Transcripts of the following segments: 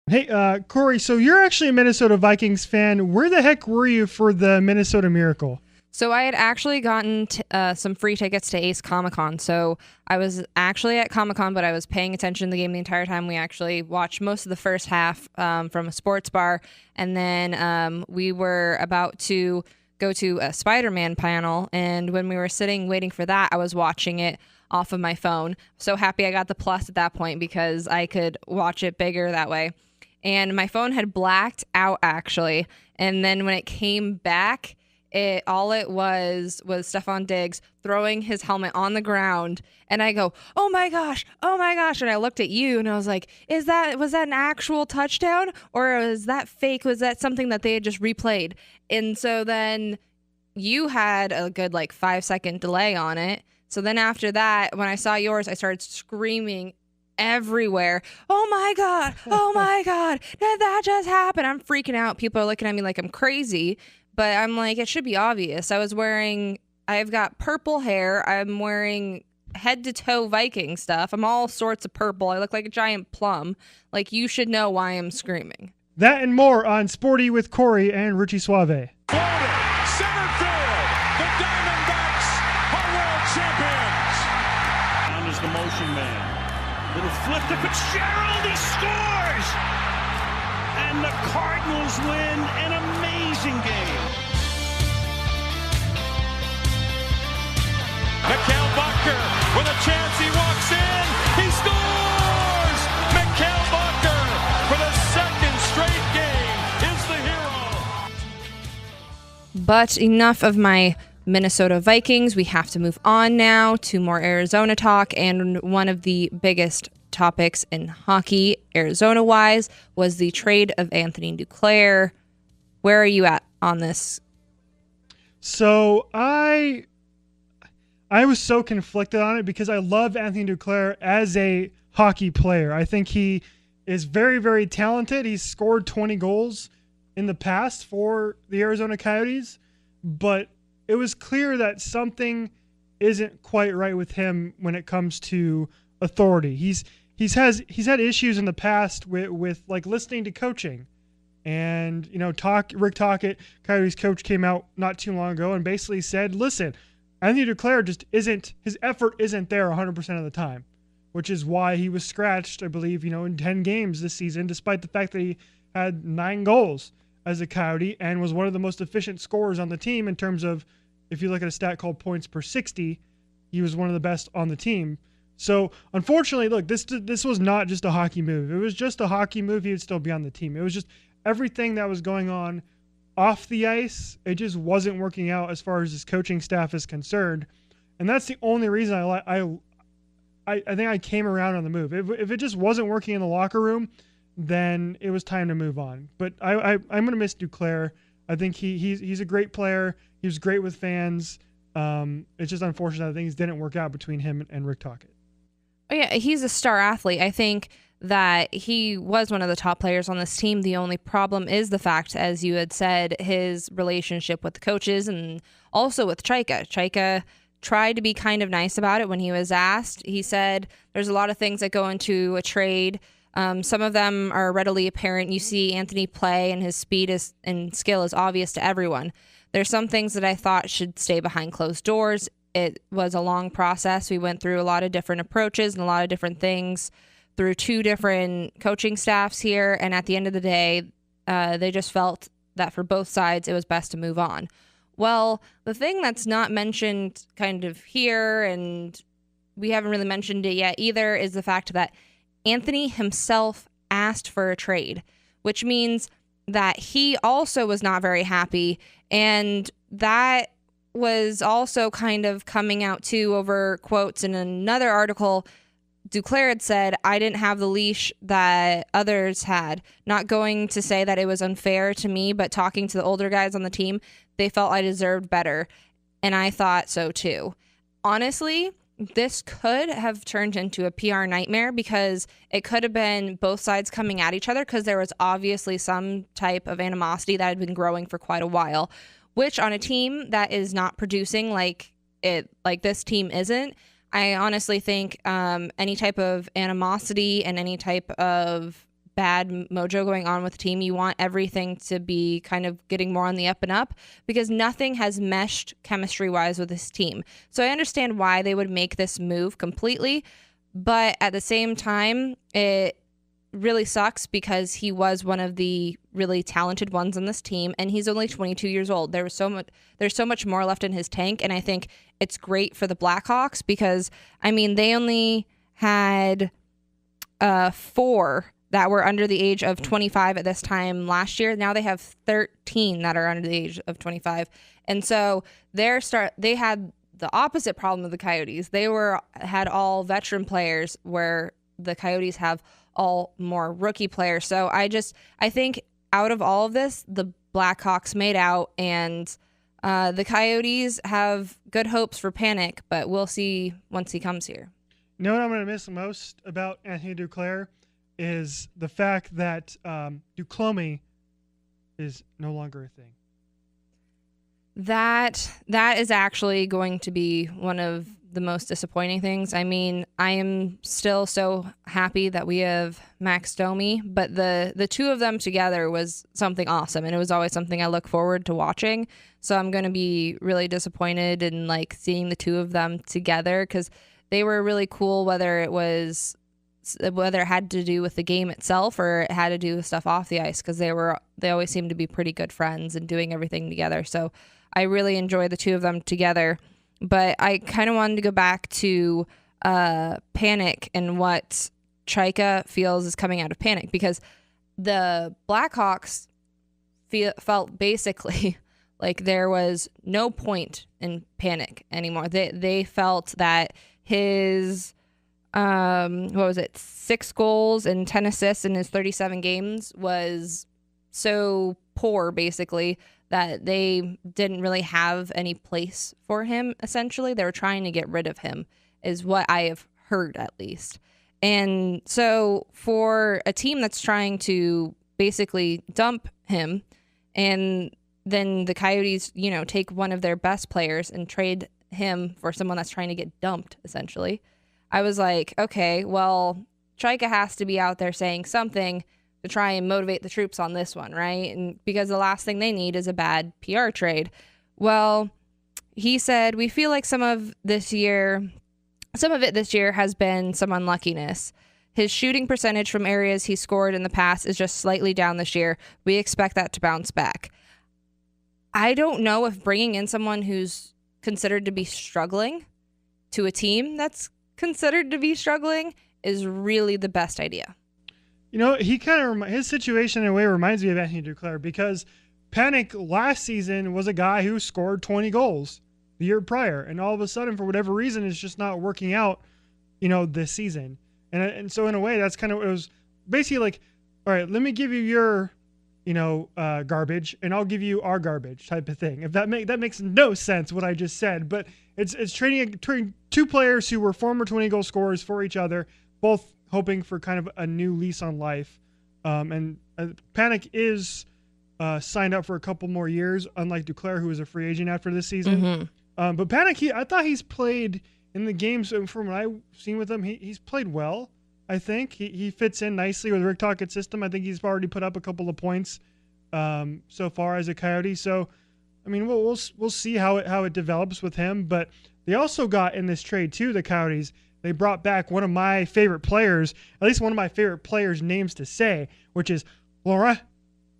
Hey, Corey, so you're actually a Minnesota Vikings fan. Where the heck were you for the Minnesota Miracle? So I had actually gotten some free tickets to Ace Comic-Con. So I was actually at Comic-Con, but I was paying attention to the game the entire time. We actually watched most of the first half from a sports bar. And then we were about to go to a Spider-Man panel. And when we were sitting waiting for that, I was watching it off of my phone. So happy I got the Plus at that point because I could watch it bigger that way. And my phone had blacked out, actually. And then when it came back, it was Stephon Diggs throwing his helmet on the ground, and I go, oh my gosh, and I looked at you and I was like, was that an actual touchdown, or was that fake? Was that something that they had just replayed? And so then you had a good 5-second delay on it. So then after that, when I saw yours, I started screaming everywhere, oh my god, did that just happen? I'm freaking out. People are looking at me like I'm crazy. But I'm like, it should be obvious. I've got purple hair. I'm wearing head to toe Viking stuff. I'm all sorts of purple. I look like a giant plum. Like, you should know why I'm screaming. That and more on Sporty with Corey and Richie Suave. Floated, center field. The Diamondbacks are world champions. Down is the motion man. Little flip to Fitzgerald. He scores. And the Cardinals win an amazing game. Mikhail Bucker with a chance. He walks in. He scores! Mikhail Bucker for the second straight game is the hero. But enough of my Minnesota Vikings. We have to move on now to more Arizona talk. And one of the biggest topics in hockey, Arizona-wise, was the trade of Anthony Duclair. Where are you at on this? So I was so conflicted on it because I love Anthony Duclair as a hockey player. I think he is very, very talented. He's scored 20 goals in the past for the Arizona Coyotes, but it was clear that something isn't quite right with him when it comes to authority. He's had issues in the past with listening to coaching, and Rick Tocchet, Coyotes coach, came out not too long ago and basically said, listen, Anthony Duclair just his effort isn't there 100% of the time, which is why he was scratched, I believe, in 10 games this season, despite the fact that he had 9 goals as a Coyote and was one of the most efficient scorers on the team in terms of, if you look at a stat called points per 60, he was one of the best on the team. So, unfortunately, look, this was not just a hockey move. If it was just a hockey move, he would still be on the team. It was just everything that was going on off the ice. It just wasn't working out as far as his coaching staff is concerned. And that's the only reason I think I came around on the move. If it just wasn't working in the locker room, then it was time to move on. But I'm going to miss Duclair. I think he's a great player. He was great with fans. It's just unfortunate that things didn't work out between him and Rick Tocchet. Oh, yeah, he's a star athlete. I think that he was one of the top players on this team. The only problem is the fact, as you had said, his relationship with the coaches and also with Chaika. Chaika tried to be kind of nice about it when he was asked. He said there's a lot of things that go into a trade. Some of them are readily apparent. You see Anthony play, and his speed and skill is obvious to everyone. There's some things that I thought should stay behind closed doors. It was a long process. We went through a lot of different approaches and a lot of different things through 2 different coaching staffs here. And at the end of the day, they just felt that for both sides, it was best to move on. Well, the thing that's not mentioned kind of here, and we haven't really mentioned it yet either, is the fact that Anthony himself asked for a trade, which means that he also was not very happy. And that was also kind of coming out too over quotes in another article. Duclair had said, I didn't have the leash that others had. Not going to say that it was unfair to me, but talking to the older guys on the team, they felt I deserved better. And I thought so too. Honestly, this could have turned into a PR nightmare because it could have been both sides coming at each other because there was obviously some type of animosity that had been growing for quite a while, which on a team that is not producing like this team isn't, I honestly think any type of animosity and any type of bad mojo going on with the team. You want everything to be kind of getting more on the up and up because nothing has meshed chemistry-wise with this team. So I understand why they would make this move completely, but at the same time, it really sucks because he was one of the really talented ones on this team, and he's only 22 years old. There's so much more left in his tank, and I think it's great for the Blackhawks because, I mean, they only had 4 that were under the age of 25 at this time last year. Now they have 13 that are under the age of 25, and so they had the opposite problem of the Coyotes. They had all veteran players, where the Coyotes have all more rookie players. So I think out of all of this, the Blackhawks made out, and the Coyotes have good hopes for Panic, but we'll see once he comes here. You know what I'm going to miss the most about Anthony Duclair is the fact that Duclomi is no longer a thing. That is actually going to be one of the most disappointing things. I mean, I am still so happy that we have Max Domi, but the two of them together was something awesome, and it was always something I look forward to watching. So I'm going to be really disappointed in like seeing the two of them together because they were really cool, whether it had to do with the game itself or it had to do with stuff off the ice, because they always seemed to be pretty good friends and doing everything together. So I really enjoy the two of them together. But I kind of wanted to go back to Panic and what Chaika feels is coming out of Panic, because the Blackhawks felt basically like there was no point in Panic anymore. They felt that his 6 goals and 10 assists in his 37 games was so poor, basically, that they didn't really have any place for him, essentially. They were trying to get rid of him, is what I have heard, at least. And so for a team that's trying to basically dump him, and then the Coyotes, take one of their best players and trade him for someone that's trying to get dumped, essentially, I was like, okay, well, Chaika has to be out there saying something to try and motivate the troops on this one, right? And because the last thing they need is a bad PR trade. Well, he said, we feel like some of it this year has been some unluckiness. His shooting percentage from areas he scored in the past is just slightly down this year. We expect that to bounce back. I don't know if bringing in someone who's considered to be struggling to a team that's considered to be struggling is really the best idea. He kind of his situation in a way reminds me of Anthony Duclair, because Panic last season was a guy who scored 20 goals the year prior, and all of a sudden, for whatever reason, it's just not working out, this season. And so in a way, that's kind of, it was basically like, all right, let me give you your, garbage, and I'll give you our garbage type of thing. If that makes no sense what I just said, but it's trading two players who were former 20-goal scorers for each other, both hoping for kind of a new lease on life. And Panic is signed up for a couple more years, unlike Duclair, who was a free agent after this season. Mm-hmm. But Panic, I thought he's played in the games, from what I've seen with him, he's played well, I think. He fits in nicely with Rick Tocchet's system. I think he's already put up a couple of points so far as a Coyote. So, I mean, we'll see how it develops with him. But they also got in this trade, too, the Coyotes, they brought back one of my favorite players, at least one of my favorite players' names to say, which is Laurent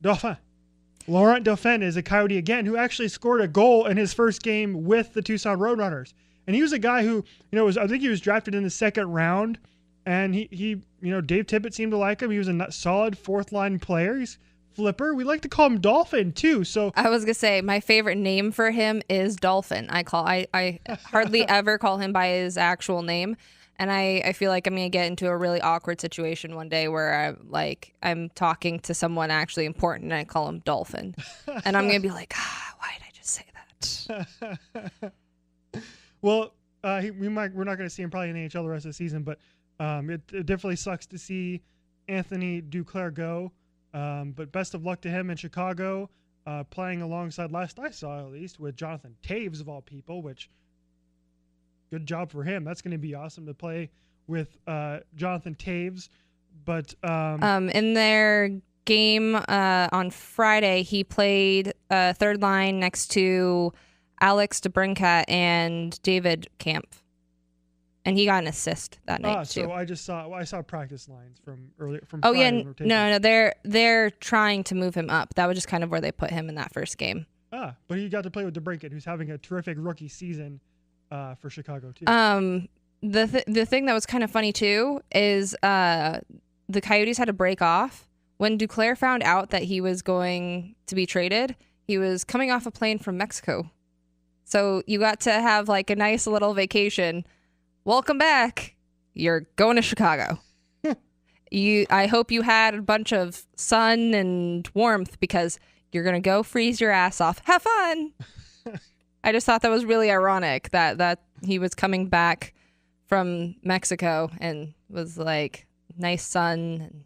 Dauphin. Laurent Dauphin is a Coyote again, who actually scored a goal in his first game with the Tucson Roadrunners. And he was a guy who, I think he was drafted in the second round, and he Dave Tippett seemed to like him. He was a solid fourth line player. He's flipper. We like to call him Dolphin too. So I was gonna say my favorite name for him is Dolphin. I hardly ever call him by his actual name, and I feel like I'm gonna get into a really awkward situation one day where I'm talking to someone actually important and I call him Dolphin, and I'm gonna be like, why did I just say that? Well, we're not gonna see him probably in the NHL the rest of the season, but it definitely sucks to see Anthony Duclair go. But best of luck to him in Chicago, playing alongside, last I saw at least, with Jonathan Toews of all people, which good job for him. That's going to be awesome to play with Jonathan Toews. But In their game on Friday, he played third line next to Alex DeBrincat and David Camp, and he got an assist that night too. So I saw practice lines from earlier from. Oh Friday yeah, no, they're trying to move him up. That was just kind of where they put him in that first game. But he got to play with DeBrincat, who's having a terrific rookie season for Chicago too. The thing that was kind of funny too is the Coyotes had to break off when Duclair found out that he was going to be traded. He was coming off a plane from Mexico, so you got to have like a nice little vacation. Welcome back. You're going to Chicago. I hope you had a bunch of sun and warmth because you're going to go freeze your ass off. Have fun. I just thought that was really ironic that he was coming back from Mexico and was like nice sun and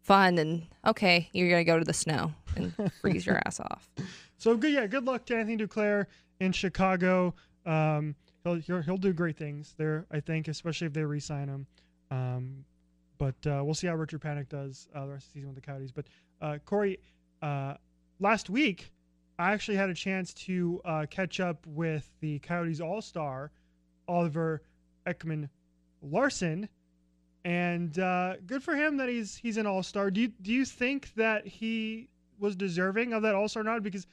fun and okay, you're going to go to the snow and freeze your ass off. So good luck to Anthony Duclair in Chicago. He'll do great things there, I think, especially if they re-sign him. But we'll see how Richard Panik does the rest of the season with the Coyotes. But Corey, last week I actually had a chance to catch up with the Coyotes All-Star Oliver Ekman-Larsson, and good for him that he's an All-Star. Do you think that he was deserving of that All-Star nod? Because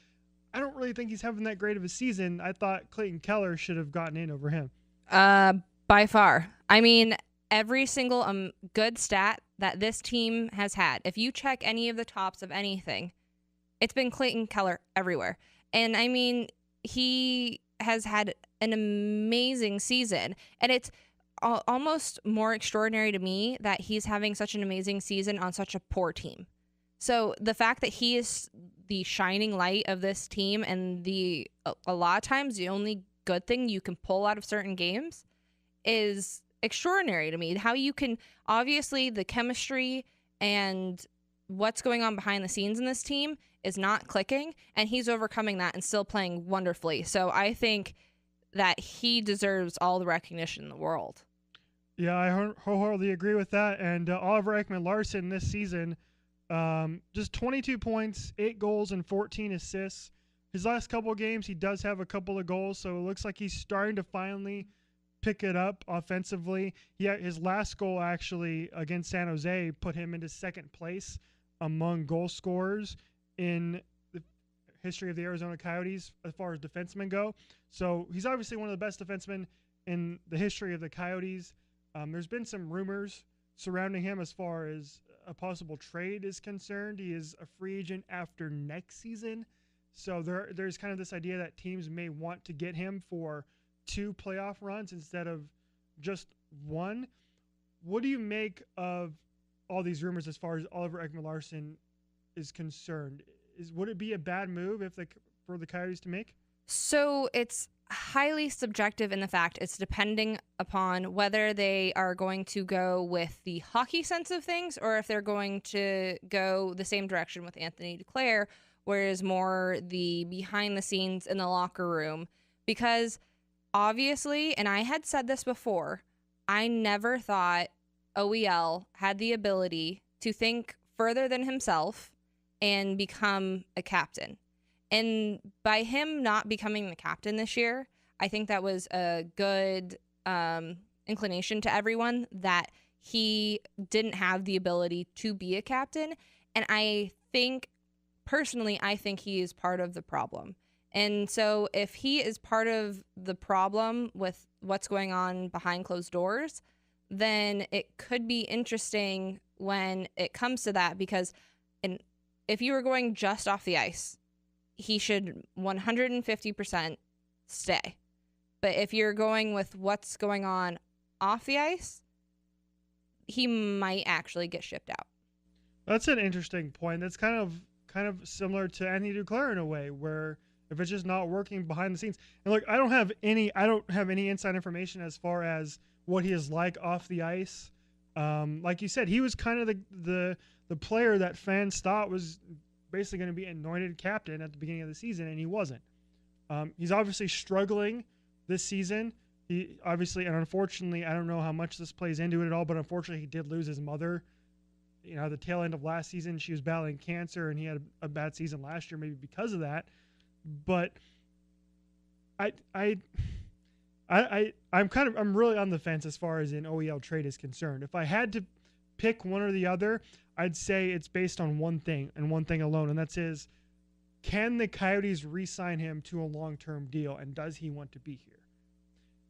I don't really think he's having that great of a season. I thought Clayton Keller should have gotten in over him. By far. I mean, every single good stat that this team has had, if you check any of the tops of anything, it's been Clayton Keller everywhere. And I mean, he has had an amazing season. And it's almost more extraordinary to me that he's having such an amazing season on such a poor team. So the fact that he is the shining light of this team and a lot of times the only good thing you can pull out of certain games is extraordinary to me. How you can, obviously the chemistry and what's going on behind the scenes in this team is not clicking, and he's overcoming that and still playing wonderfully. So I think that he deserves all the recognition in the world. Yeah, I wholeheartedly agree with that. And Oliver Ekman-Larsson this season, just 22 points, 8 goals, and 14 assists. His last couple of games, he does have a couple of goals, so it looks like he's starting to finally pick it up offensively. Yeah, his last goal actually against San Jose put him into second place among goal scorers in the history of the Arizona Coyotes as far as defensemen go. So he's obviously one of the best defensemen in the history of the Coyotes. There's been some rumors surrounding him as far as a possible trade is concerned. He is a free agent after next season. So there's kind of this idea that teams may want to get him for 2 playoff runs instead of just 1. What do you make of all these rumors as far as Oliver Ekman-Larsson is concerned? Would it be a bad move for the Coyotes to make? So it's highly subjective in the fact it's depending upon whether they are going to go with the hockey sense of things or if they're going to go the same direction with Anthony Duclair, whereas more the behind the scenes in the locker room. Because obviously, and I had said this before, I never thought OEL had the ability to think further than himself and become a captain. And by him not becoming the captain this year, I think that was a good inclination to everyone that he didn't have the ability to be a captain. And I think, personally, I think he is part of the problem. And so if he is part of the problem with what's going on behind closed doors, then it could be interesting when it comes to that, because if you were going just off the ice, he should 150% stay. But if you're going with what's going on off the ice, he might actually get shipped out. That's an interesting point. That's kind of similar to Anthony Duclair in a way, where if it's just not working behind the scenes. And look, I don't have any inside information as far as what he is like off the ice. Like you said, he was kind of the player that fans thought was basically going to be anointed captain at the beginning of the season, and he wasn't. He's obviously struggling this season. He obviously, and unfortunately, I don't know how much this plays into it at all, but unfortunately he did lose his mother at the tail end of last season, she was battling cancer, and he had a bad season last year, maybe because of that. But I'm really on the fence as far as an OEL trade is concerned. If I had to pick one or the other, I'd say it's based on one thing and one thing alone, and that's can the Coyotes re-sign him to a long-term deal, and does he want to be here?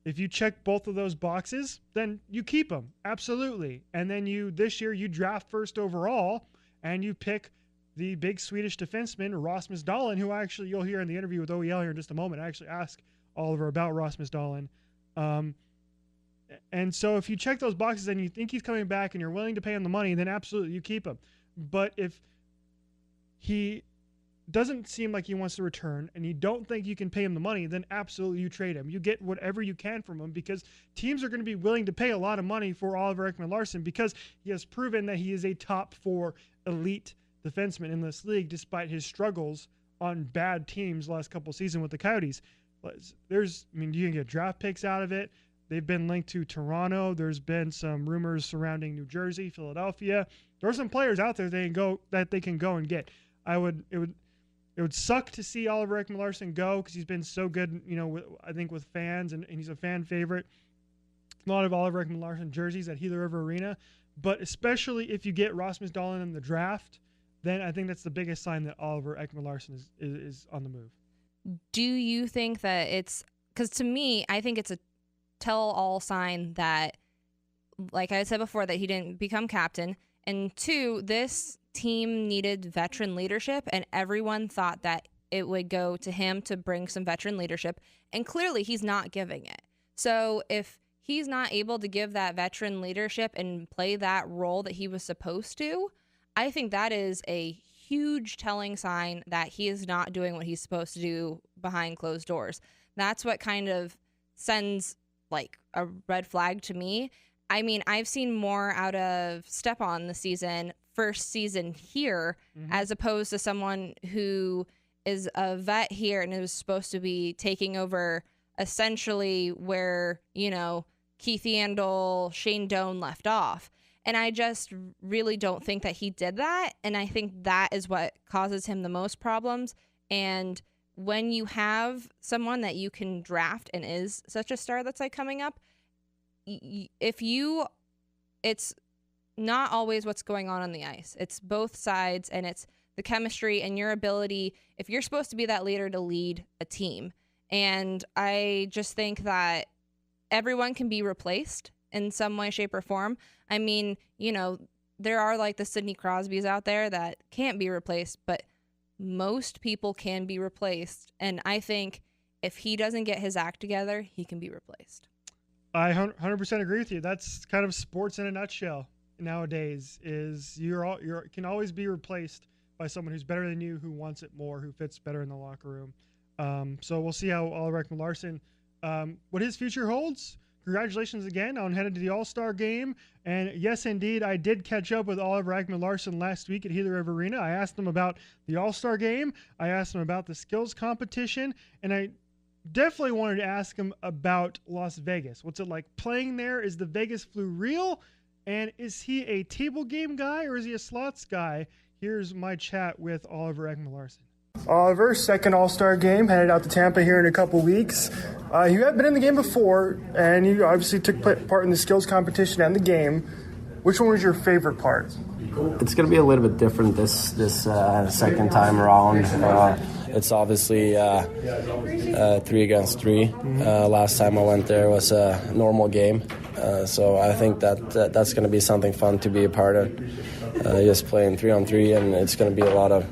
If you check both of those boxes, then you keep him, absolutely. And then this year you draft first overall, and you pick the big Swedish defenseman Rasmus Dahlin, who actually you'll hear in the interview with OEL here in just a moment. I actually ask Oliver about Rasmus Dahlin. And so if you check those boxes and you think he's coming back and you're willing to pay him the money, then absolutely you keep him. But if he doesn't seem like he wants to return and you don't think you can pay him the money, then absolutely you trade him. You get whatever you can from him, because teams are going to be willing to pay a lot of money for Oliver Ekman-Larsson, because he has proven that he is a top 4 elite defenseman in this league, despite his struggles on bad teams last couple seasons with the Coyotes. You can get draft picks out of it. They've been linked to Toronto. There's been some rumors surrounding New Jersey, Philadelphia. There are some players out there that they can go and get. It would suck to see Oliver Ekman-Larsson go, because he's been so good, I think with fans, and he's a fan favorite. A lot of Oliver Ekman-Larsson jerseys at Gila River Arena, but especially if you get Rasmus Dahlin in the draft, then I think that's the biggest sign that Oliver Ekman-Larsson is on the move. Do you think that because to me, I think it's a tell-all sign that, like I said before, that he didn't become captain, and 2, this team needed veteran leadership, and everyone thought that it would go to him to bring some veteran leadership, and clearly he's not giving it. So if he's not able to give that veteran leadership and play that role that he was supposed to, I think that is a huge telling sign that he is not doing what he's supposed to do behind closed doors. That's what kind of sends like a red flag to me. I mean, I've seen more out of Stepan this season, first season here, as opposed to someone who is a vet here and is supposed to be taking over essentially where, Keith Yandel, Shane Doan left off. And I just really don't think that he did that. And I think that is what causes him the most problems. And when you have someone that you can draft and is such a star that's like coming up, it's not always what's going on the ice. It's both sides, and it's the chemistry and your ability, if you're supposed to be that leader, to lead a team. And I just think that everyone can be replaced in some way, shape, or form. I mean, there are like the Sidney Crosbys out there that can't be replaced, but most people can be replaced. And I think if he doesn't get his act together, he can be replaced. I 100% agree with you. That's kind of sports in a nutshell nowadays, is you can always be replaced by someone who's better than you, who wants it more, who fits better in the locker room. So we'll see how Oliver Ekman-Larsson, what his future holds. Congratulations again on heading to the All-Star game. And yes, indeed, I did catch up with Oliver Ekman-Larsson last week at Gila River Arena. I asked him about the All-Star game. I asked him about the skills competition. And I definitely wanted to ask him about Las Vegas. What's it like playing there? Is the Vegas flu real? And is he a table game guy or is he a slots guy? Here's my chat with Oliver Ekman-Larsson. Oliver, second All-Star game, headed out to Tampa here in a couple weeks. You have been in the game before, and you obviously took part in the skills competition and the game. Which one was your favorite part? It's going to be a little bit different this second time around. It's obviously 3 against 3. Last time I went there was a normal game. So I think that's going to be something fun to be a part of. Just playing 3-on-3, and it's going to be a lot of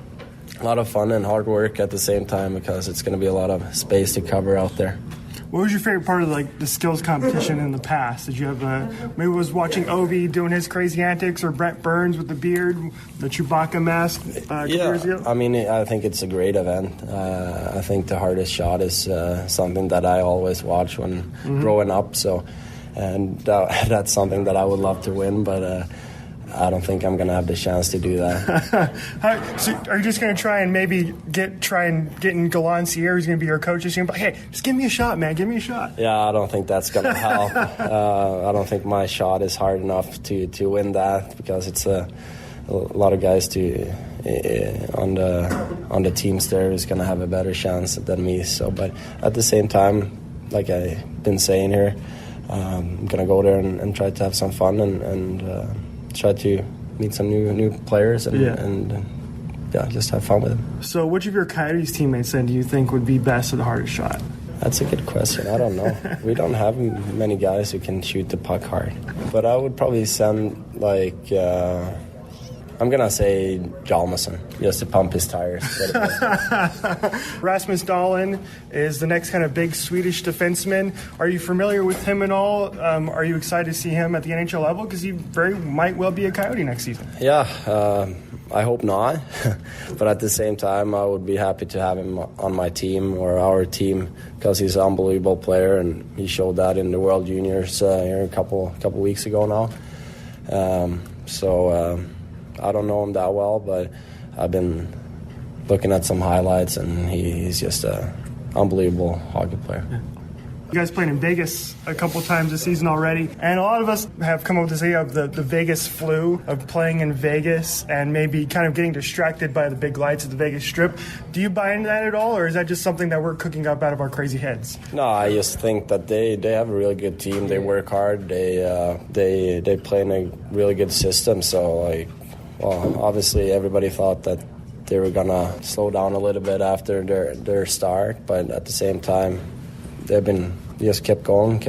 fun and hard work at the same time, because it's going to be a lot of space to cover out there. What was your favorite part of the skills competition in the past? Did you have maybe was watching Ovi doing his crazy antics, or Brent Burns with the beard, the Chewbacca mask? Years ago? I mean, I think it's a great event. I think the hardest shot is something that I always watch when growing up. So, and that's something that I would love to win, but. I don't think I'm going to have the chance to do that. So are you just going to try and maybe get in Galan Sierra, who's going to be your coach this year? But hey, just give me a shot, man. Give me a shot. Yeah, I don't think that's going to help. I don't think my shot is hard enough to win that, because it's a a lot of guys on the teams there is going to have a better chance than me. So, but at the same time, like I've been saying here, I'm going to go there and try to have some fun and try to meet some new players and just have fun with them. So which of your Coyotes teammates then do you think would be best at the hardest shot? That's a good question. I don't know. We don't have many guys who can shoot the puck hard. But I would probably send, I'm going to say Hjalmarsson, just to pump his tires. Rasmus Dahlin is the next kind of big Swedish defenseman. Are you familiar with him at all? Are you excited to see him at the NHL level? Because he very might well be a Coyote next season. Yeah, I hope not. But at the same time, I would be happy to have him on my team or our team because he's an unbelievable player, and he showed that in the World Juniors here a couple weeks ago now. I don't know him that well, but I've been looking at some highlights, and he's just an unbelievable hockey player. Yeah. You guys played in Vegas a couple times this season already, and a lot of us have come up with this idea of the Vegas flu, of playing in Vegas and maybe kind of getting distracted by the big lights of the Vegas Strip. Do you buy into that at all, or is that just something that we're cooking up out of our crazy heads? No, I just think that they have a really good team. They work hard. They play in a really good system. So, obviously everybody thought that they were going to slow down a little bit after their start, but at the same time, they just kept going,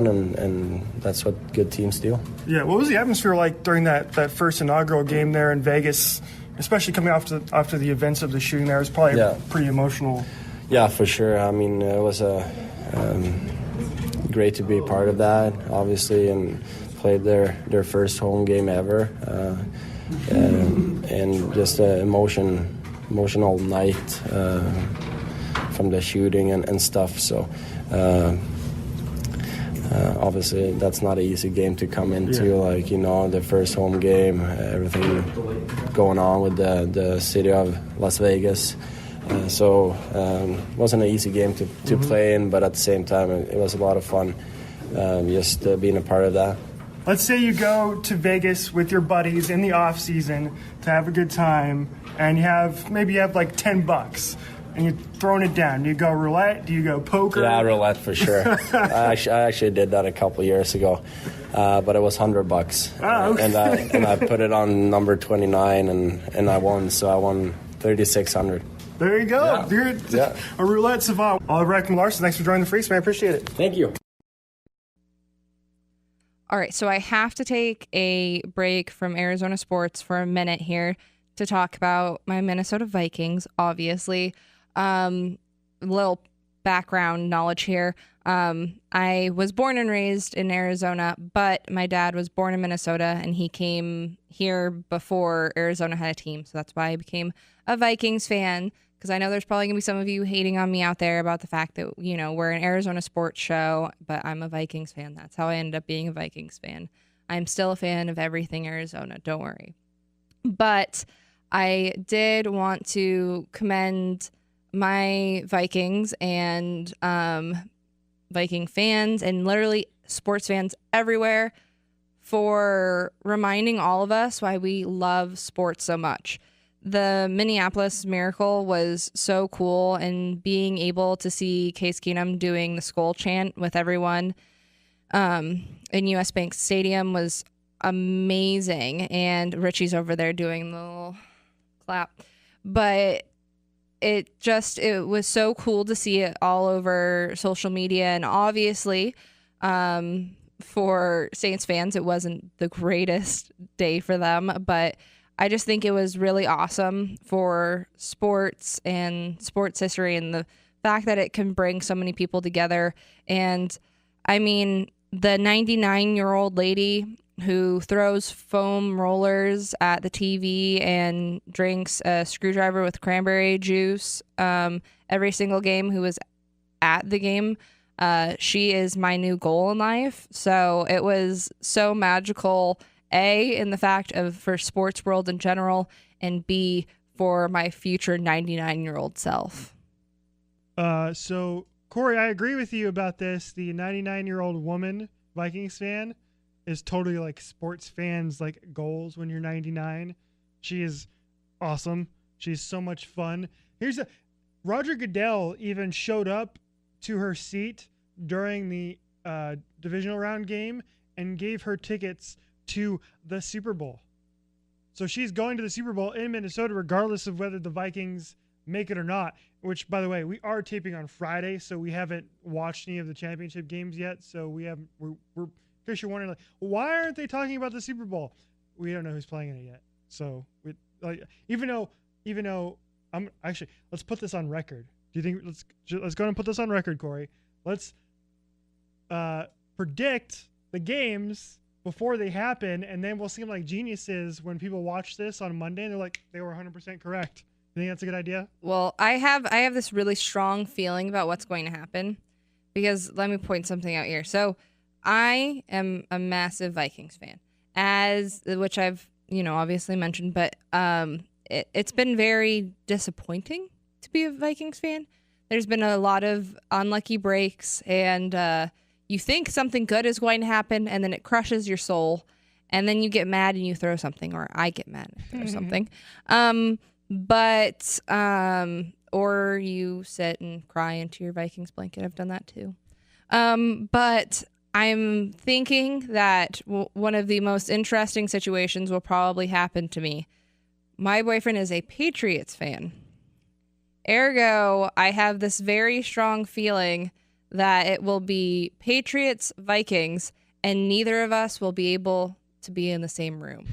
and that's what good teams do. Yeah, what was the atmosphere like during that first inaugural game there in Vegas, especially coming after the events of the shooting there? It was probably pretty emotional. Yeah, for sure. I mean, it was great to be a part of that, obviously, and played their first home game ever, and just an emotional night from the shooting and stuff. So. Obviously, that's not an easy game to come into. The first home game, everything going on with the city of Las Vegas. It wasn't an easy game to play in, but at the same time, it was a lot of fun just being a part of that. Let's say you go to Vegas with your buddies in the off season to have a good time, and you have like $10. And you're throwing it down. Do you go roulette? Do you go poker? Yeah, roulette for sure. I actually did that a couple years ago, but it was $100. Oh, okay. And I put it on number 29, and I won. So I won $3,600. There you go. Yeah. You're a roulette savant. All right, Larson, thanks for joining the Freaks, man. I appreciate it. Thank you. All right, so I have to take a break from Arizona sports for a minute here to talk about my Minnesota Vikings, obviously. Little background knowledge here. I was born and raised in Arizona, but my dad was born in Minnesota, and he came here before Arizona had a team. So that's why I became a Vikings fan, because I know there's probably going to be some of you hating on me out there about the fact that, we're an Arizona sports show, but I'm a Vikings fan. That's how I ended up being a Vikings fan. I'm still a fan of everything Arizona. Don't worry. But I did want to commend my Vikings and Viking fans and literally sports fans everywhere for reminding all of us why we love sports so much. The Minneapolis Miracle was so cool, and being able to see Case Keenum doing the Skol chant with everyone in US Bank Stadium was amazing, and Richie's over there doing the little clap. But it was so cool to see it all over social media, and obviously for Saints fans it wasn't the greatest day for them, but I just think it was really awesome for sports and sports history, and the fact that it can bring so many people together. And I mean, the 99-year-old lady who throws foam rollers at the TV and drinks a screwdriver with cranberry juice every single game, who was at the game. She is my new goal in life. So it was so magical, A, in the fact of for sports world in general, and B, for my future 99-year-old self. So, Corey, I agree with you about this. The 99-year-old woman Vikings fan is totally like sports fans like goals when you're 99. She is awesome. She's so much fun. Roger Goodell even showed up to her seat during the divisional round game and gave her tickets to the Super Bowl. So she's going to the Super Bowl in Minnesota regardless of whether the Vikings make it or not, which, by the way, we are taping on Friday, so we haven't watched any of the championship games yet. So we're in case you're wondering, like, why aren't they talking about the Super Bowl? We don't know who's playing in it yet. So even though I'm actually, let's put this on record. Do you think let's go ahead and put this on record, Corey? Let's predict the games before they happen, and then we'll seem like geniuses when people watch this on Monday and they're like, they were 100% correct. You think that's a good idea? Well, I have this really strong feeling about what's going to happen, because let me point something out here. So I am a massive Vikings fan, which I've obviously mentioned, but it's been very disappointing to be a Vikings fan. There's been a lot of unlucky breaks, and you think something good is going to happen, and then it crushes your soul, and then you get mad and you throw something, or I get mad and throw something. Or you sit and cry into your Vikings blanket. I've done that too. But I'm thinking that one of the most interesting situations will probably happen to me. My boyfriend is a Patriots fan. Ergo, I have this very strong feeling that it will be Patriots, Vikings, and neither of us will be able to be in the same room.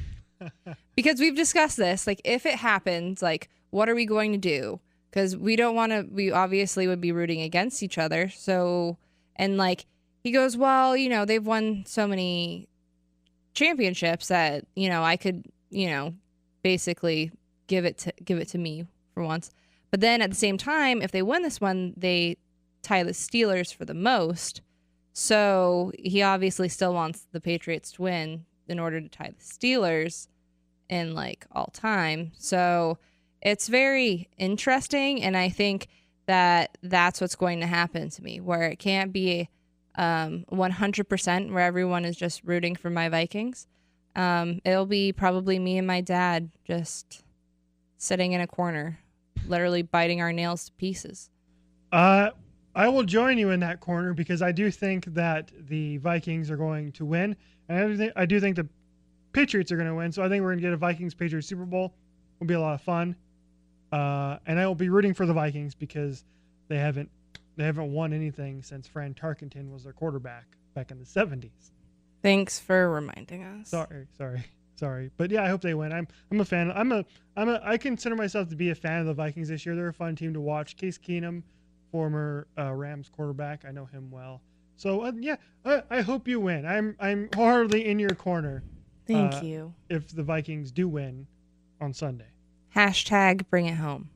Because we've discussed this, like, if it happens, like, what are we going to do? Because we obviously would be rooting against each other. So, and like, he goes, well, they've won so many championships that, I could, basically give it to me for once. But then at the same time, if they win this one, they tie the Steelers for the most. So he obviously still wants the Patriots to win in order to tie the Steelers in like all time. So it's very interesting, and I think that that's what's going to happen to me, where it can't be 100% where everyone is just rooting for my Vikings. It'll be probably me and my dad just sitting in a corner, literally biting our nails to pieces. I will join you in that corner because I do think that the Vikings are going to win, and I do think the Patriots are going to win. So I think we're going to get a Vikings-Patriots Super Bowl. It'll be a lot of fun, and I will be rooting for the Vikings because they haven't won anything since Fran Tarkenton was their quarterback back in the 70s. Thanks for reminding us. Sorry. But yeah, I hope they win. I'm a fan. I consider myself to be a fan of the Vikings this year. They're a fun team to watch. Case Keenum, former Rams quarterback. I know him well. So yeah, I hope you win. I'm wholeheartedly in your corner. Thank you. If the Vikings do win on Sunday. # bring it home.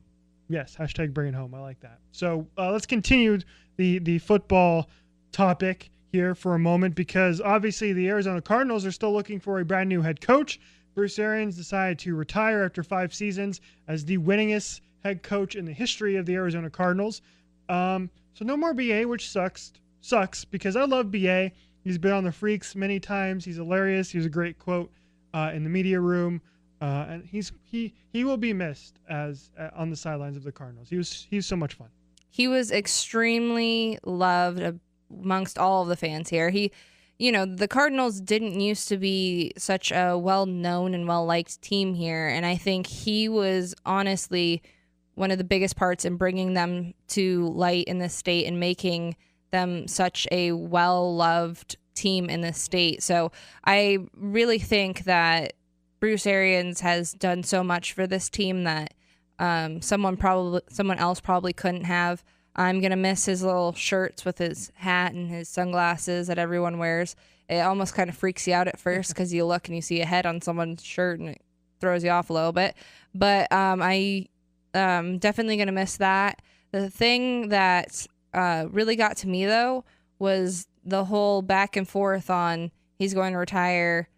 Yes, # bring it home. I like that. So let's continue the football topic here for a moment, because obviously the Arizona Cardinals are still looking for a brand new head coach. Bruce Arians decided to retire after 5 seasons as the winningest head coach in the history of the Arizona Cardinals. So no more BA, which sucks because I love BA. He's been on the Freaks many times. He's hilarious. He was a great quote in the media room. And he will be missed as on the sidelines of the Cardinals. He's so much fun. He was extremely loved amongst all of the fans here. The Cardinals didn't used to be such a well-known and well-liked team here, and I think he was honestly one of the biggest parts in bringing them to light in this state and making them such a well-loved team in this state. So I really think that Bruce Arians has done so much for this team that someone else probably couldn't have. I'm going to miss his little shirts with his hat and his sunglasses that everyone wears. It almost kind of freaks you out at first because you look and you see a head on someone's shirt and it throws you off a little bit. But I definitely going to miss that. The thing that really got to me, though, was the whole back and forth on he's going to retire.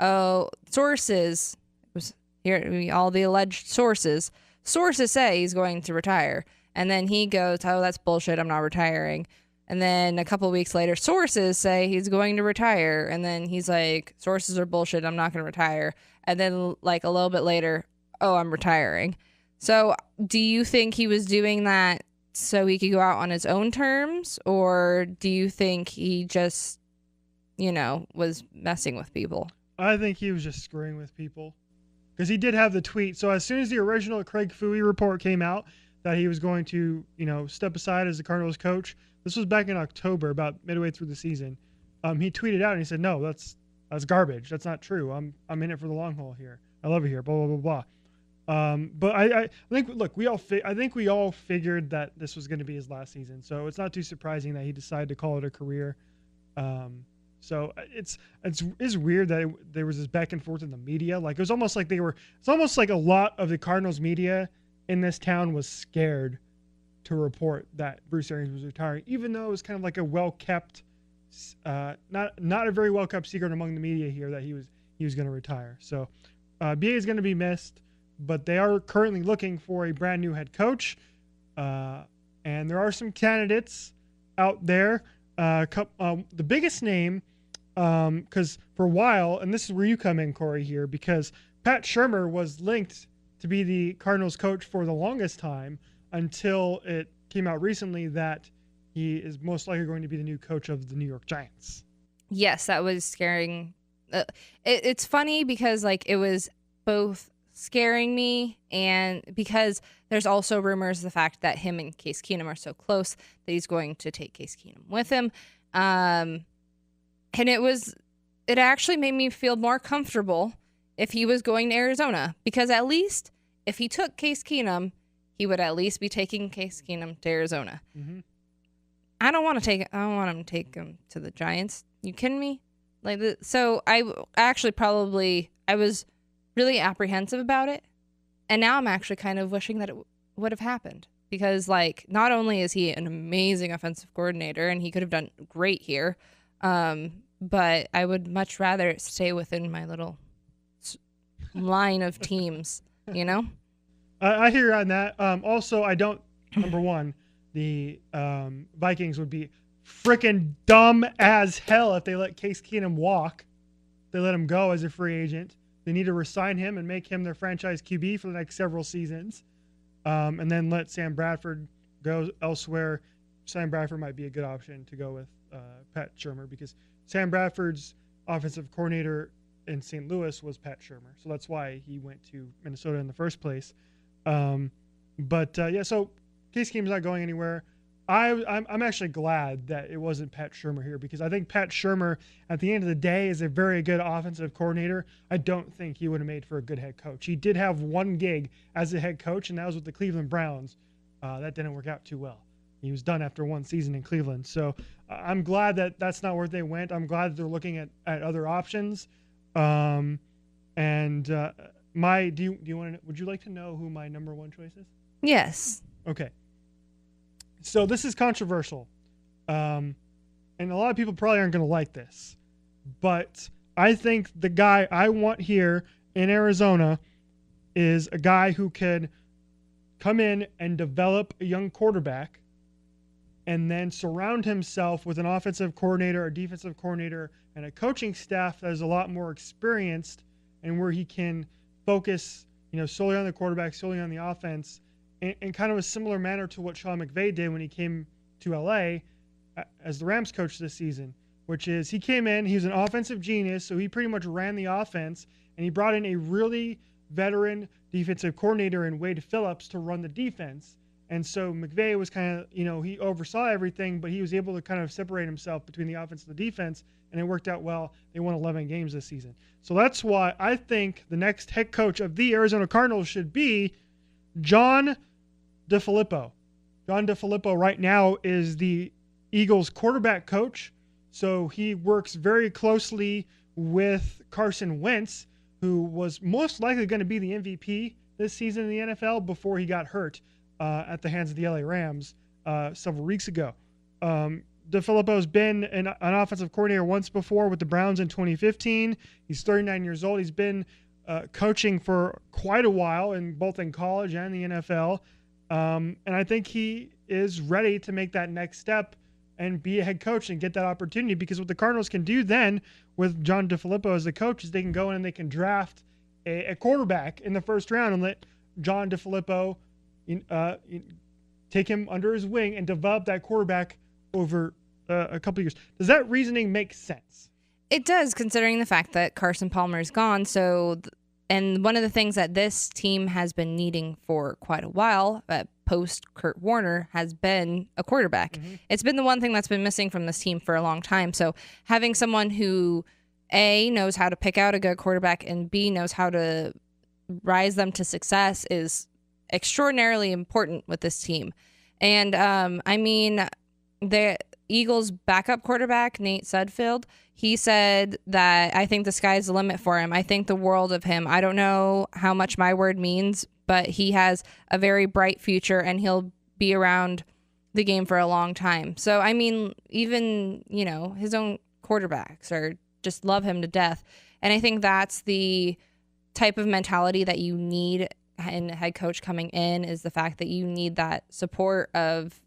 Oh, sources. It was here, all the alleged sources. Sources say he's going to retire. And then he goes, oh, that's bullshit. I'm not retiring. And then a couple of weeks later, sources say he's going to retire. And then he's like, sources are bullshit. I'm not going to retire. And then like a little bit later, oh, I'm retiring. So do you think he was doing that so he could go out on his own terms, or do you think he just, was messing with people? I think he was just screwing with people, because he did have the tweet. So as soon as the original Craig Fouhy report came out that he was going to, step aside as the Cardinals coach, this was back in October, about midway through the season. He tweeted out and he said, "No, that's garbage. That's not true. I'm in it for the long haul here. I love it here. Blah blah blah blah." But I think, look, I think we all figured that this was going to be his last season. So it's not too surprising that he decided to call it a career. So it's weird that there was this back and forth in the media. Like, it's almost like a lot of the Cardinals media in this town was scared to report that Bruce Arians was retiring, even though it was kind of like a well-kept, not a very well-kept secret among the media here that he was going to retire. So BA is going to be missed, but they are currently looking for a brand new head coach, and there are some candidates out there. The biggest name, because for a while, and this is where you come in, Corey, here, because Pat Shurmur was linked to be the Cardinals coach for the longest time until it came out recently that he is most likely going to be the new coach of the New York Giants. Yes, that was scaring. It's funny because it was both scaring me, and because there's also rumors of the fact that him and Case Keenum are so close that he's going to take Case Keenum with him. And it actually made me feel more comfortable if he was going to Arizona, because at least if he took Case Keenum, he would at least be taking Case Keenum to Arizona. Mm-hmm. I don't want him to take him to the Giants. You kidding me? So I was really apprehensive about it, and now I'm actually kind of wishing that it would have happened, because not only is he an amazing offensive coordinator and he could have done great here, but I would much rather stay within my little line of teams, I hear you on that. Also, I don't. Number one, the Vikings would be freaking dumb as hell if they let Case Keenum walk. They let him go as a free agent. They need to re-sign him and make him their franchise QB for the next several seasons, and then let Sam Bradford go elsewhere. Sam Bradford might be a good option to go with Pat Shurmur, because Sam Bradford's offensive coordinator in St. Louis was Pat Shurmur, so that's why he went to Minnesota in the first place. So Case Keenum's not going anywhere. I'm actually glad that it wasn't Pat Shurmur here, because I think Pat Shurmur, at the end of the day, is a very good offensive coordinator. I don't think he would have made for a good head coach. He did have one gig as a head coach, and that was with the Cleveland Browns. That didn't work out too well. He was done after one season in Cleveland. So I'm glad that that's not where they went. I'm glad that they're looking at other options. Would you like to know who my number one choice is? Yes. Okay. So this is controversial, and a lot of people probably aren't going to like this, but I think the guy I want here in Arizona is a guy who can come in and develop a young quarterback, and then surround himself with an offensive coordinator, a defensive coordinator, and a coaching staff that is a lot more experienced, and where he can focus, solely on the quarterback, solely on the offense, in kind of a similar manner to what Sean McVay did when he came to LA as the Rams coach this season, which is he came in, he was an offensive genius, so he pretty much ran the offense, and he brought in a really veteran defensive coordinator in Wade Phillips to run the defense. And so McVay was kind of, he oversaw everything, but he was able to kind of separate himself between the offense and the defense, and it worked out well. They won 11 games this season. So that's why I think the next head coach of the Arizona Cardinals should be John DeFilippo. John DeFilippo right now is the Eagles quarterback coach, so he works very closely with Carson Wentz, who was most likely going to be the MVP this season in the NFL before he got hurt at the hands of the LA Rams several weeks ago. DeFilippo's been an offensive coordinator once before with the Browns in 2015. He's 39 years old. He's been coaching for quite a while, both in college and the NFL. And I think he is ready to make that next step and be a head coach and get that opportunity, because what the Cardinals can do then with John DeFilippo as the coach is they can go in and they can draft a quarterback in the first round and let John DeFilippo take him under his wing and develop that quarterback over a couple of years. Does that reasoning make sense? It does, considering the fact that Carson Palmer is gone. And one of the things that this team has been needing for quite a while, post Kurt Warner, has been a quarterback. Mm-hmm. It's been the one thing that's been missing from this team for a long time. So having someone who, A, knows how to pick out a good quarterback, and B, knows how to rise them to success is extraordinarily important with this team. And the Eagles' backup quarterback, Nate Sudfeld, he said that I think the sky's the limit for him. I think the world of him. I don't know how much my word means, but he has a very bright future and he'll be around the game for a long time. So, I mean, even, his own quarterbacks just love him to death. And I think that's the type of mentality that you need in a head coach coming in, is the fact that you need that support of,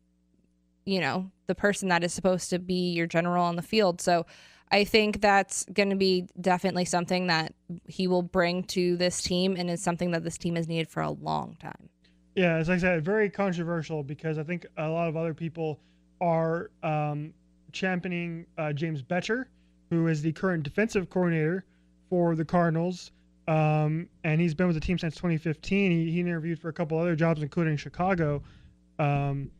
the person that is supposed to be your general on the field. So I think that's going to be definitely something that he will bring to this team, and is something that this team has needed for a long time. Yeah, as I said, very controversial, because I think a lot of other people are championing James Bettcher, who is the current defensive coordinator for the Cardinals. And he's been with the team since 2015. He interviewed for a couple other jobs, including Chicago. And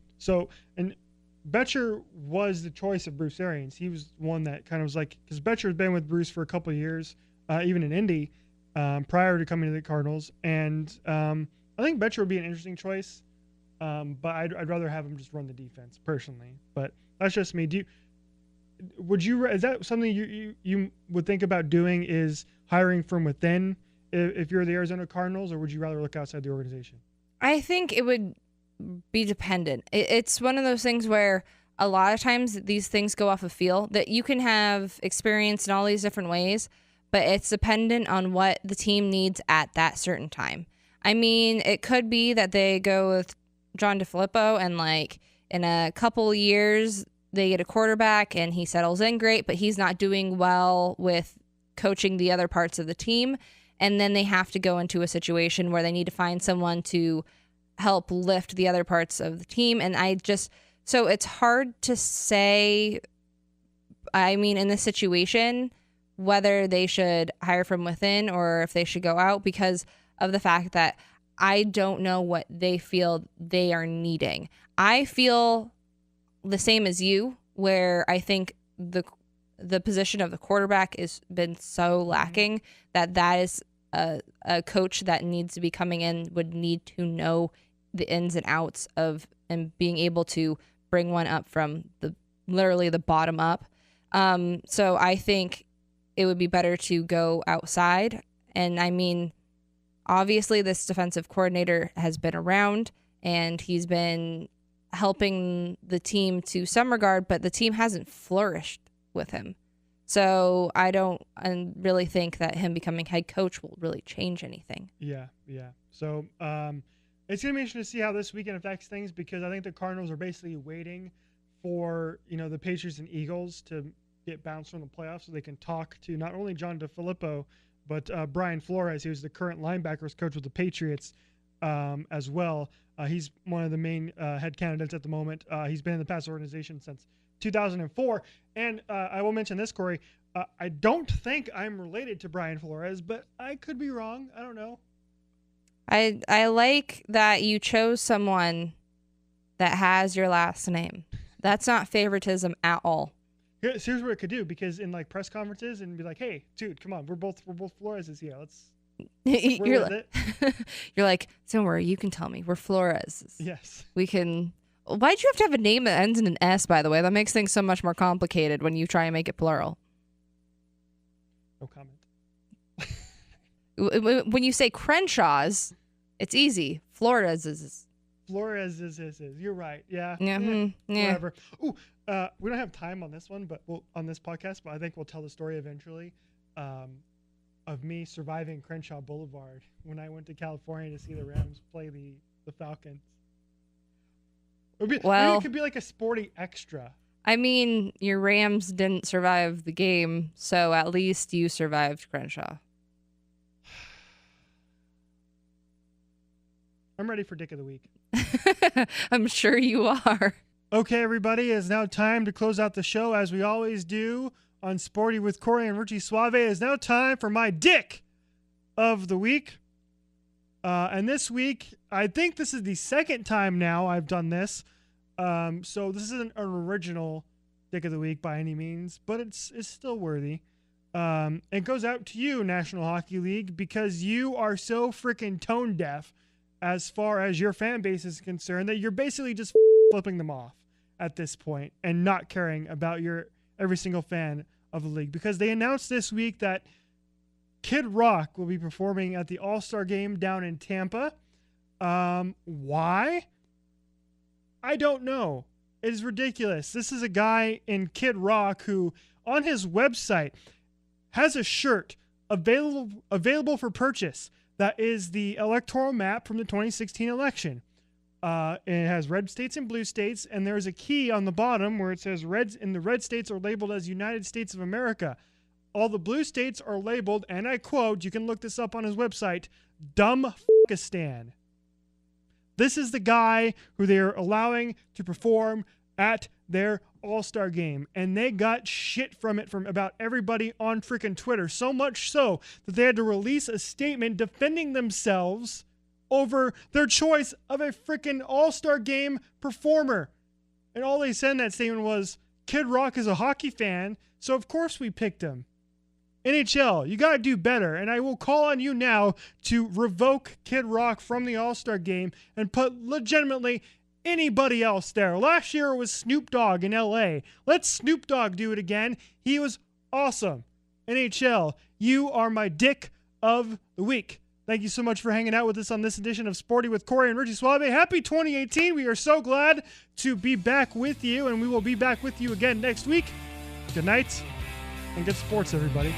Bettcher was the choice of Bruce Arians. He was one that kind of was like, because Betcher's been with Bruce for a couple of years, even in Indy, prior to coming to the Cardinals. And I think Bettcher would be an interesting choice, but I'd rather have him just run the defense personally. But that's just me. Is that something you would think about doing, is hiring from within if you're the Arizona Cardinals, or would you rather look outside the organization? I think it would be dependent. It's one of those things where a lot of times these things go off a feel, that you can have experience in all these different ways, but it's dependent on what the team needs at that certain time. I mean, it could be that they go with John DeFilippo and in a couple years they get a quarterback and he settles in great, but he's not doing well with coaching the other parts of the team. And then they have to go into a situation where they need to find someone to help lift the other parts of the team. And so it's hard to say, I mean, in this situation, whether they should hire from within or if they should go out, because of the fact that I don't know what they feel they are needing. I feel the same as you, where I think the position of the quarterback has been so lacking that is a coach that needs to be coming in would need to know the ins and outs of, and being able to bring one up from literally the bottom up. So I think it would be better to go outside. And I mean, obviously this defensive coordinator has been around and he's been helping the team to some regard, but the team hasn't flourished with him. So I don't really think that him becoming head coach will really change anything. Yeah. So it's going to be interesting to see how this weekend affects things, because I think the Cardinals are basically waiting for, the Patriots and Eagles to get bounced from the playoffs so they can talk to not only John DeFilippo, but Brian Flores, who's the current linebackers coach with the Patriots as well. He's one of the main head candidates at the moment. He's been in the past organization since 2004. And I will mention this, Corey. I don't think I'm related to Brian Flores, but I could be wrong. I don't know. I like that you chose someone that has your last name. That's not favoritism at all. Here's what it could do, because in press conferences and be like, "Hey, dude, come on, we're both Floreses here. Let's you're like, don't worry, you can tell me. We're Flores. Yes. We can. Why'd you have a name that ends in an S, by the way? That makes things so much more complicated when you try and make it plural. No comment. When you say Crenshaw's, it's easy. Flores is. You're right. Yeah. Yeah. Whatever. Ooh, we don't have time on this one, but on this podcast, but I think we'll tell the story eventually of me surviving Crenshaw Boulevard when I went to California to see the Rams play the Falcons. Maybe it could be like a sporty extra. I mean, your Rams didn't survive the game, so at least you survived Crenshaw. I'm ready for Dick of the Week. I'm sure you are. Okay, everybody, it's now time to close out the show as we always do on Sporty with Corey and Richie Suave. It is now time for my Dick of the Week. And this week, I think this is the second time now I've done this. So this isn't an original Dick of the Week by any means, but it's still worthy. It goes out to you, National Hockey League, because you are so freaking tone deaf as far as your fan base is concerned that you're basically just flipping them off at this point and not caring about your every single fan of the league, because they announced this week that Kid Rock will be performing at the All-Star Game down in Tampa. Why? I don't know. It is ridiculous. This is a guy in Kid Rock who, on his website, has a shirt available for purchase that is the electoral map from the 2016 election. It has red states and blue states, and there's a key on the bottom where it says reds, and the red states are labeled as United States of America. All the blue states are labeled, and I quote, you can look this up on his website, "Dumb Fuckistan." This is the guy who they're allowing to perform at their All-Star Game, and they got shit from it from about everybody on freaking Twitter, so much so that they had to release a statement defending themselves over their choice of a freaking All-Star Game performer. And all they said in that statement was, Kid Rock is a hockey fan, so of course we picked him. NHL, you got to do better, and I will call on you now to revoke Kid Rock from the All-Star Game and put legitimately anybody else there. Last year it was Snoop Dogg in LA. Let Snoop Dogg do it again. He was awesome. NHL, you are my Dick of the Week. Thank you so much for hanging out with us on this edition of Sporty with Corey and Richie Suave. Happy 2018. We are so glad to be back with you, and we will be back with you again next week. Good night, and good sports, everybody.